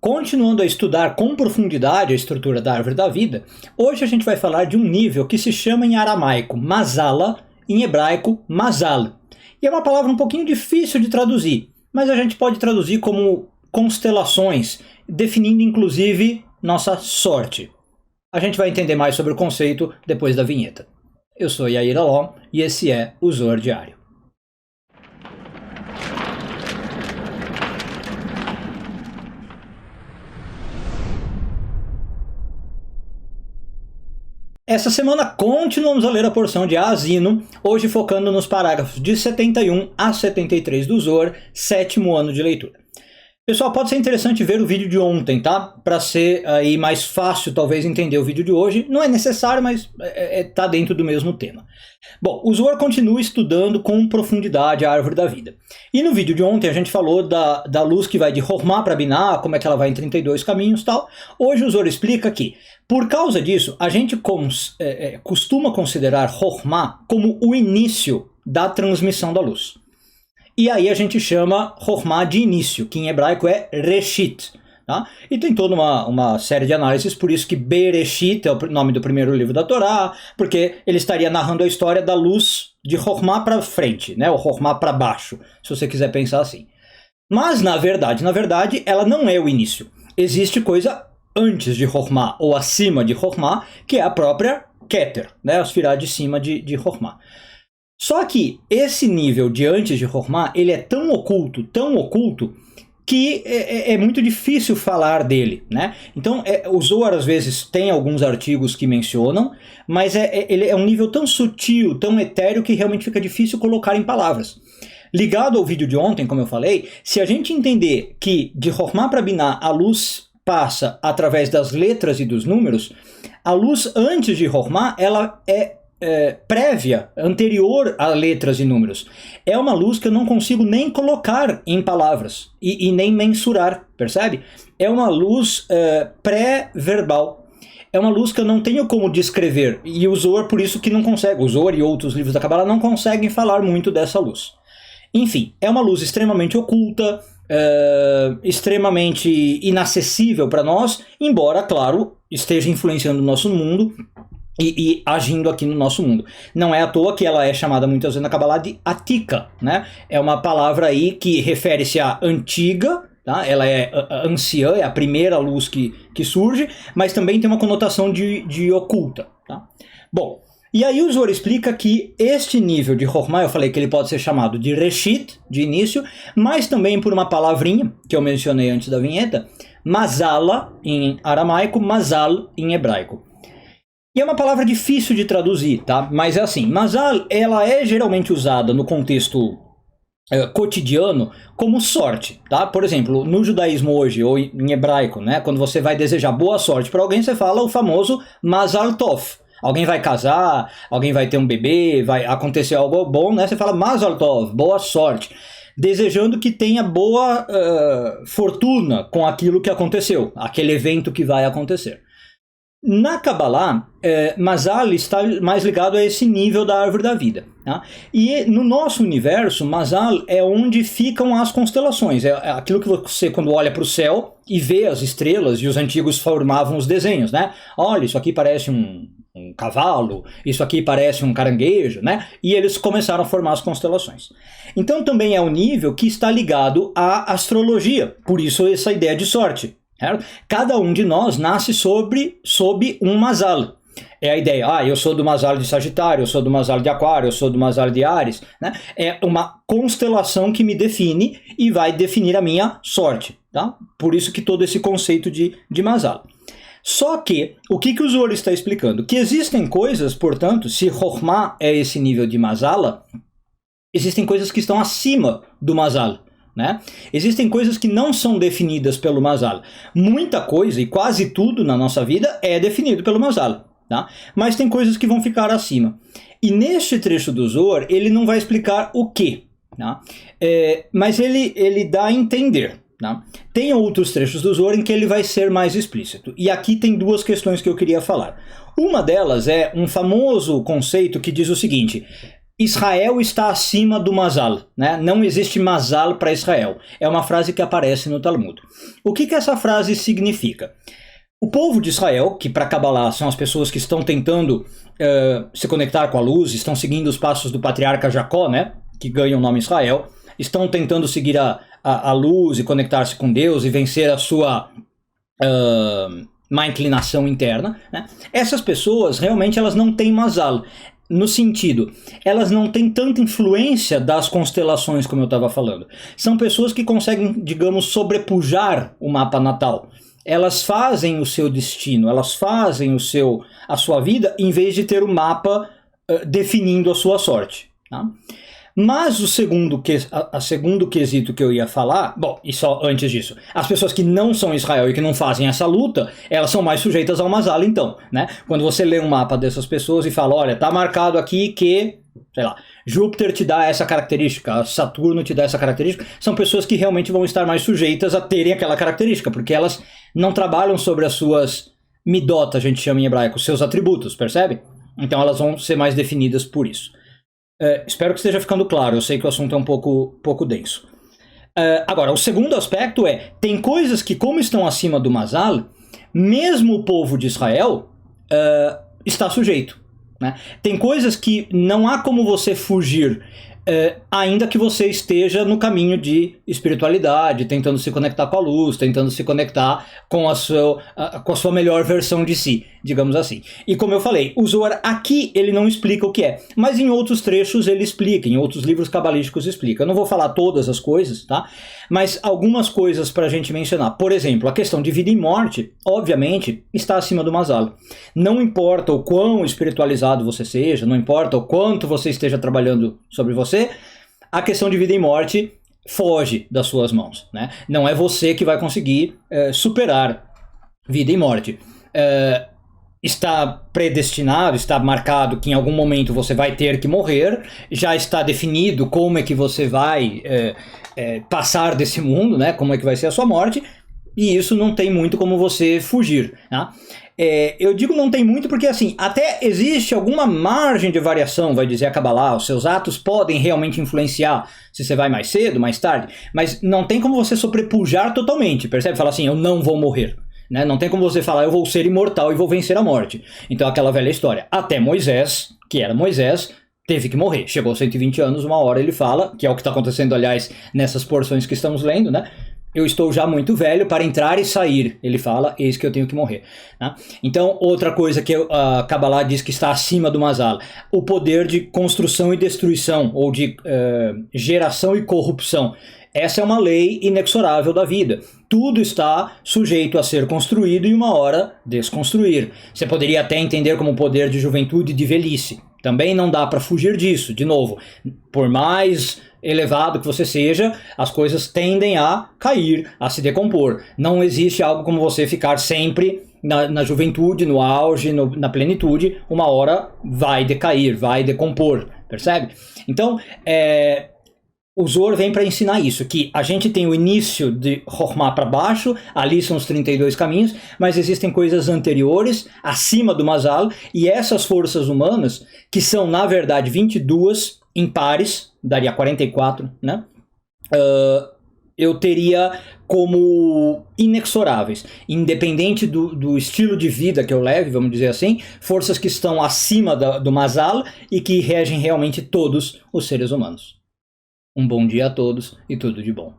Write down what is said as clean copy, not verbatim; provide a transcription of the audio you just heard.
continuando a estudar com profundidade a estrutura da árvore da vida, hoje a gente vai falar de um nível que se chama em aramaico Mazala, em hebraico Mazal. E é uma palavra um pouquinho difícil de traduzir, mas a gente pode traduzir como constelações, definindo inclusive nossa sorte. A gente vai entender mais sobre o conceito depois da vinheta. Eu sou Yair Alon e esse é o Zohar Diário. Essa semana continuamos a ler a porção de Haazinu, hoje focando nos parágrafos de 71 a 73 do Zohar, 7º ano de leitura. Pessoal, pode ser interessante ver o vídeo de ontem, tá? Para ser aí mais fácil talvez entender o vídeo de hoje. Não é necessário, mas tá dentro do mesmo tema. Bom, o Zohar continua estudando com profundidade a árvore da vida. E no vídeo de ontem a gente falou da luz que vai de Chokhmah para Binah, como é que ela vai em 32 caminhos e tal. Hoje o Zohar explica que, por causa disso, a gente costuma considerar Chokhmah como o início da transmissão da luz. E aí a gente chama Chokhmah de início, que em hebraico é Reshit. Tá? E tem toda uma série de análises, por isso que Bereshit é o nome do primeiro livro da Torá, porque ele estaria narrando a história da luz de Chokhmah para frente, né? Ou Chokhmah para baixo, se você quiser pensar assim. Mas, na verdade, ela não é o início. Existe coisa antes de Chokhmah, ou acima de Chokhmah, que é a própria Keter, né? A Sfirá de cima de Chokhmah. Só que esse nível de antes de Chokhmah, ele é tão oculto, que é muito difícil falar dele, né? Então, o Zohar às vezes tem alguns artigos que mencionam, mas ele é um nível tão sutil, tão etéreo, que realmente fica difícil colocar em palavras. Ligado ao vídeo de ontem, como eu falei, se a gente entender que de Chokhmah para Binah a luz passa através das letras e dos números, a luz antes de Chokhmah, ela é prévia, anterior a letras e números. É uma luz que eu não consigo nem colocar em palavras e nem mensurar, percebe? É uma luz pré-verbal. É uma luz que eu não tenho como descrever, e o Zohar por isso que não consegue, o Zohar e outros livros da Kabbalah não conseguem falar muito dessa luz. Enfim, é uma luz extremamente oculta, extremamente inacessível para nós, embora, claro, esteja influenciando o nosso mundo e agindo aqui no nosso mundo. Não é à toa que ela é chamada muitas vezes na Kabbalah de Atika, né? É uma palavra aí que refere-se à antiga, tá? Ela é anciã, é a primeira luz que surge, mas também tem uma conotação de oculta, tá? Bom, e aí o Zohar explica que este nível de Chokhmah, eu falei que ele pode ser chamado de Reshit, de início, mas também por uma palavrinha que eu mencionei antes da vinheta, Mazala em aramaico, Mazal em hebraico. E é uma palavra difícil de traduzir, tá? Mas é assim, Mazal, ela é geralmente usada no contexto cotidiano como sorte, tá? Por exemplo, no judaísmo hoje, ou em hebraico, né? Quando você vai desejar boa sorte para alguém, você fala o famoso Mazal Tov. Alguém vai casar, alguém vai ter um bebê, vai acontecer algo bom, né? Você fala Mazal Tov, boa sorte. Desejando que tenha boa fortuna com aquilo que aconteceu, aquele evento que vai acontecer. Na Kabbalah, Mazal está mais ligado a esse nível da árvore da vida. Tá? E no nosso universo, Mazal é onde ficam as constelações. É aquilo que você, quando olha para o céu e vê as estrelas, e os antigos formavam os desenhos, né? Olha, isso aqui parece um cavalo, isso aqui parece um caranguejo, né? E eles começaram a formar as constelações. Então também é um nível que está ligado à astrologia, por isso essa ideia de sorte. Cada um de nós nasce sob um Mazal. É a ideia, eu sou do Mazal de Sagitário, eu sou do Mazal de Aquário, eu sou do Mazal de Áries, né? É uma constelação que me define e vai definir a minha sorte, tá? Por isso que todo esse conceito de Mazal. Só que, o que o Zohar está explicando? Que existem coisas, portanto, se Chokhmah é esse nível de Mazala, existem coisas que estão acima do Mazal. Né? Existem coisas que não são definidas pelo Mazal. Muita coisa, e quase tudo na nossa vida, é definido pelo Mazal. Tá? Mas tem coisas que vão ficar acima. E neste trecho do Zohar, ele não vai explicar o quê. Tá? Mas ele dá a entender. Tá? Tem outros trechos do Zohar em que ele vai ser mais explícito. E aqui tem duas questões que eu queria falar. Uma delas é um famoso conceito que diz o seguinte: Israel está acima do Mazal, né? Não existe Mazal para Israel. É uma frase que aparece no Talmud. O que essa frase significa? O povo de Israel, que para Kabbalah são as pessoas que estão tentando se conectar com a luz, estão seguindo os passos do patriarca Jacó, né? Que ganha o nome Israel, estão tentando seguir a luz e conectar-se com Deus e vencer a sua má inclinação interna, né? Essas pessoas realmente elas não têm Mazal. No sentido, elas não têm tanta influência das constelações como eu estava falando. São pessoas que conseguem, digamos, sobrepujar o mapa natal. Elas fazem o seu destino, elas fazem a sua vida em vez de ter o mapa definindo a sua sorte. Tá? Mas o segundo quesito que eu ia falar, bom, e só antes disso, as pessoas que não são Israel e que não fazem essa luta, elas são mais sujeitas ao Mazal, então, né? Quando você lê um mapa dessas pessoas e fala, olha, tá marcado aqui que, sei lá, Júpiter te dá essa característica, Saturno te dá essa característica, são pessoas que realmente vão estar mais sujeitas a terem aquela característica, porque elas não trabalham sobre as suas midot, a gente chama em hebraico, seus atributos, percebe? Então elas vão ser mais definidas por isso. Espero que esteja ficando claro, eu sei que o assunto é um pouco denso. Agora, o segundo aspecto tem coisas que, como estão acima do Mazal, mesmo o povo de Israel está sujeito. Né? Tem coisas que não há como você fugir, ainda que você esteja no caminho de espiritualidade, tentando se conectar com a luz, tentando se conectar com a sua melhor versão de si, digamos assim. E como eu falei, o Zohar aqui ele não explica o que é, mas em outros trechos ele explica, em outros livros cabalísticos explica. Eu não vou falar todas as coisas, tá? Mas algumas coisas para a gente mencionar. Por exemplo, a questão de vida e morte, obviamente, está acima do Mazal. Não importa o quão espiritualizado você seja, não importa o quanto você esteja trabalhando sobre você, a questão de vida e morte foge das suas mãos, né? Não é você que vai conseguir superar vida e morte. Está predestinado, está marcado que em algum momento você vai ter que morrer, já está definido como é que você vai passar desse mundo, né? Como é que vai ser a sua morte, e isso não tem muito como você fugir, tá? Eu digo não tem muito porque assim, até existe alguma margem de variação, vai dizer a Kabbalah, os seus atos podem realmente influenciar se você vai mais cedo, mais tarde, mas não tem como você sobrepujar totalmente, percebe? Fala assim, eu não vou morrer. Né? Não tem como você falar, eu vou ser imortal e vou vencer a morte. Então aquela velha história, até Moisés, que era Moisés, teve que morrer. Chegou aos 120 anos, uma hora ele fala, que é o que está acontecendo, aliás, nessas porções que estamos lendo, né? Eu estou já muito velho para entrar e sair. Ele fala, eis que eu tenho que morrer. Né? Então, outra coisa que a Kabbalah diz que está acima do Mazal, o poder de construção e destruição, ou de geração e corrupção. Essa é uma lei inexorável da vida. Tudo está sujeito a ser construído e uma hora desconstruir. Você poderia até entender como poder de juventude e de velhice. Também não dá para fugir disso. De novo, por mais elevado que você seja, as coisas tendem a cair, a se decompor. Não existe algo como você ficar sempre na juventude, no auge, na plenitude. Uma hora vai decair, vai decompor. Percebe? Então, o Zohar vem para ensinar isso, que a gente tem o início de Chokhmah para baixo, ali são os 32 caminhos, mas existem coisas anteriores, acima do Mazal, e essas forças humanas, que são na verdade 22 em pares, daria 44, né? Eu teria como inexoráveis, independente do estilo de vida que eu leve, vamos dizer assim, forças que estão acima do Mazal e que regem realmente todos os seres humanos. Um bom dia a todos e tudo de bom.